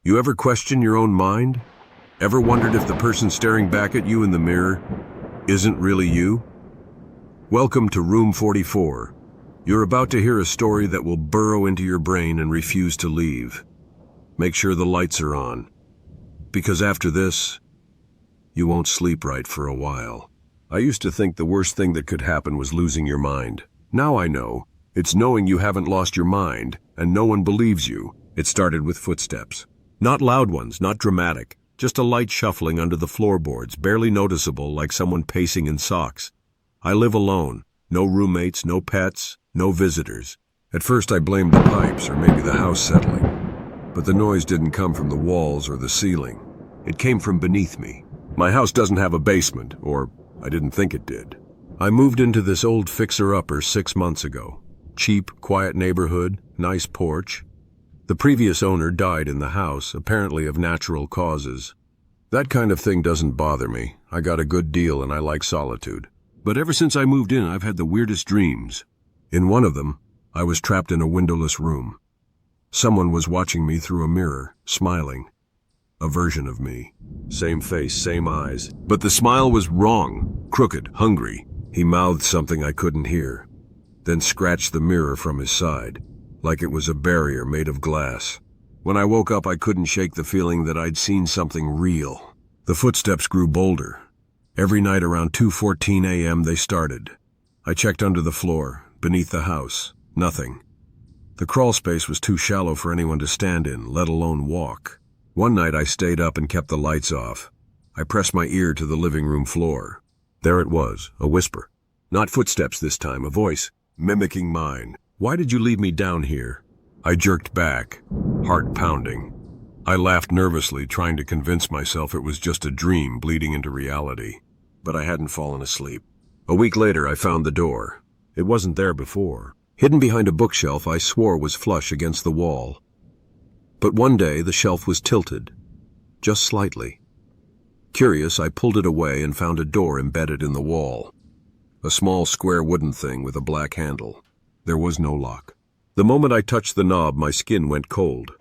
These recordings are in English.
You ever question your own mind? Ever wondered if the person staring back at you in the mirror isn't really you? Welcome to Room 44. You're about to hear a story that will burrow into your brain and refuse to leave. Make sure the lights are on, because after this, you won't sleep right for a while. I used to think the worst thing that could happen was losing your mind. Now I know. It's knowing you haven't lost your mind, and no one believes you. It started with footsteps. Not loud ones, not dramatic, just a light shuffling under the floorboards, barely noticeable, like someone pacing in socks. I live alone. No roommates, no pets, no visitors. At first I blamed the pipes, or maybe the house settling. But the noise didn't come from the walls or the ceiling. It came from beneath me. My house doesn't have a basement, or I didn't think it did. I moved into this old fixer-upper 6 months ago. Cheap, quiet neighborhood, nice porch. The previous owner died in the house, apparently of natural causes. That kind of thing doesn't bother me. I got a good deal and I like solitude. But ever since I moved in, I've had the weirdest dreams. In one of them, I was trapped in a windowless room. Someone was watching me through a mirror, smiling. A version of me. Same face, same eyes. But the smile was wrong, crooked, hungry. He mouthed something I couldn't hear, then scratched the mirror from his side, like it was a barrier made of glass. When I woke up, I couldn't shake the feeling that I'd seen something real. The footsteps grew bolder. Every night around 2:14 a.m. they started. I checked under the floor, beneath the house. Nothing. The crawl space was too shallow for anyone to stand in, let alone walk. One night I stayed up and kept the lights off. I pressed my ear to the living room floor. There it was, a whisper. Not footsteps this time, a voice, mimicking mine. "Why did you leave me down here?" I jerked back, heart pounding. I laughed nervously, trying to convince myself it was just a dream bleeding into reality. But I hadn't fallen asleep. A week later, I found the door. It wasn't there before. Hidden behind a bookshelf I swore was flush against the wall. But one day, the shelf was tilted, just slightly. Curious, I pulled it away and found a door embedded in the wall. A small square wooden thing with a black handle. There was no lock. The moment I touched the knob, my skin went cold.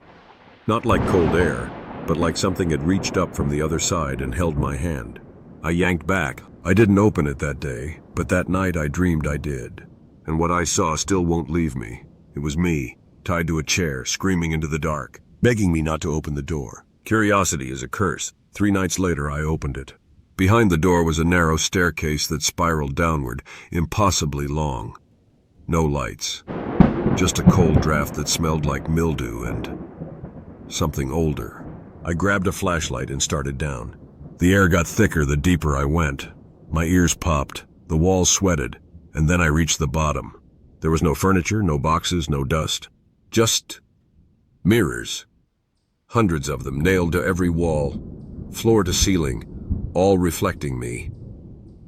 Not like cold air, but like something had reached up from the other side and held my hand. I yanked back. I didn't open it that day, but that night I dreamed I did. And what I saw still won't leave me. It was me, tied to a chair, screaming into the dark, begging me not to open the door. Curiosity is a curse. 3 nights later, I opened it. Behind the door was a narrow staircase that spiraled downward, impossibly long. No lights. Just a cold draft that smelled like mildew and something older. I grabbed a flashlight and started down. The air got thicker the deeper I went. My ears popped, the walls sweated, and then I reached the bottom. There was no furniture, no boxes, no dust. Just mirrors. Hundreds of them nailed to every wall, floor to ceiling, all reflecting me.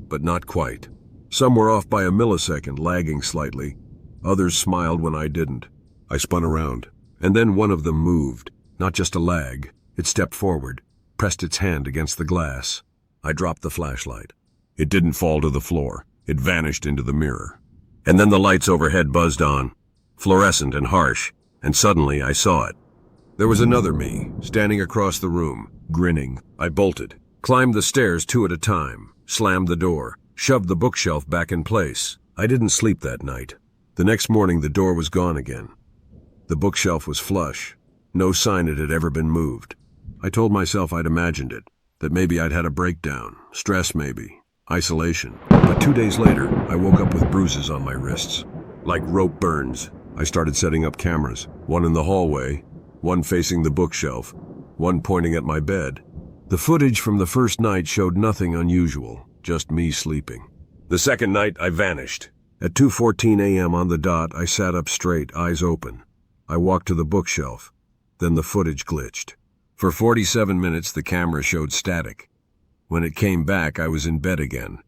But not quite. Some were off by a millisecond, lagging slightly. Others smiled when I didn't. I spun around, and then one of them moved. Not just a lag. It stepped forward, pressed its hand against the glass. I dropped the flashlight. It didn't fall to the floor. It vanished into the mirror. And then the lights overhead buzzed on, fluorescent and harsh, and suddenly I saw it. There was another me, standing across the room, grinning. I bolted, climbed the stairs 2 at a time, slammed the door, shoved the bookshelf back in place. I didn't sleep that night. The next morning, the door was gone again. The bookshelf was flush. No sign it had ever been moved. I told myself I'd imagined it, that maybe I'd had a breakdown, stress maybe, isolation. But 2 days later, I woke up with bruises on my wrists, like rope burns. I started setting up cameras, one in the hallway, one facing the bookshelf, one pointing at my bed. The footage from the first night showed nothing unusual, just me sleeping. The second night, I vanished. At 2:14 a.m. on the dot, I sat up straight, eyes open. I walked to the bookshelf. Then the footage glitched. For 47 minutes, the camera showed static. When it came back, I was in bed again.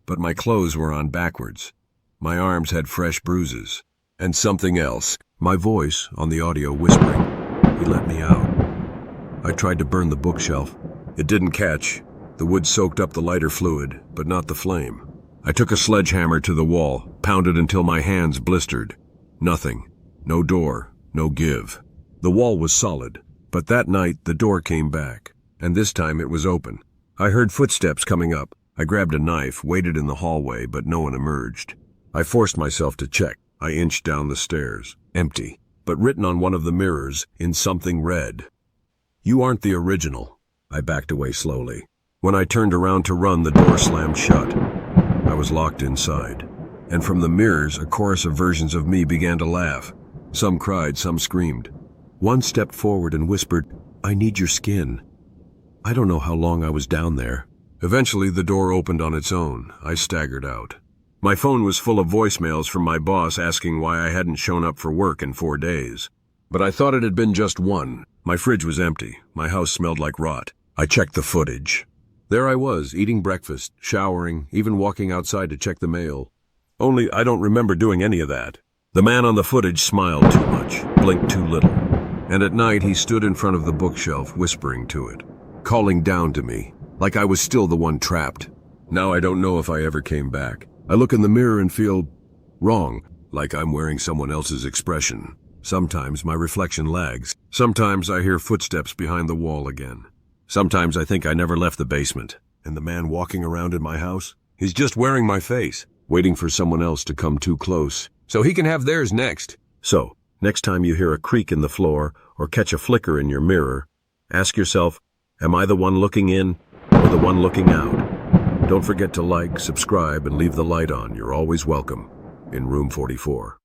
But my clothes were on backwards. My arms had fresh bruises. And something else. My voice, on the audio, whispering. He let me out. I tried to burn the bookshelf. It didn't catch. The wood soaked up the lighter fluid, but not the flame. I took a sledgehammer to the wall, pounded until my hands blistered. Nothing. No door. No give. The wall was solid. But that night, the door came back, and this time it was open. I heard footsteps coming up. I grabbed a knife, waited in the hallway, but no one emerged. I forced myself to check. I inched down the stairs. Empty, but written on one of the mirrors in something red. "You aren't the original." I backed away slowly. When I turned around to run, the door slammed shut. I was locked inside. And from the mirrors, a chorus of versions of me began to laugh. Some cried, some screamed. One stepped forward and whispered, "I need your skin." I don't know how long I was down there. Eventually, the door opened on its own. I staggered out. My phone was full of voicemails from my boss asking why I hadn't shown up for work in 4 days. But I thought it had been just one. My fridge was empty. My house smelled like rot. I checked the footage. There I was, eating breakfast, showering, even walking outside to check the mail. Only I don't remember doing any of that. The man on the footage smiled too much, blinked too little. And at night he stood in front of the bookshelf, whispering to it, calling down to me, like I was still the one trapped. Now I don't know if I ever came back. I look in the mirror and feel wrong, like I'm wearing someone else's expression. Sometimes my reflection lags. Sometimes I hear footsteps behind the wall again. Sometimes I think I never left the basement. And the man walking around in my house, he's just wearing my face, waiting for someone else to come too close, so he can have theirs next. So, next time you hear a creak in the floor or catch a flicker in your mirror, ask yourself, am I the one looking in or the one looking out? Don't forget to like, subscribe, and leave the light on. You're always welcome in Room 44.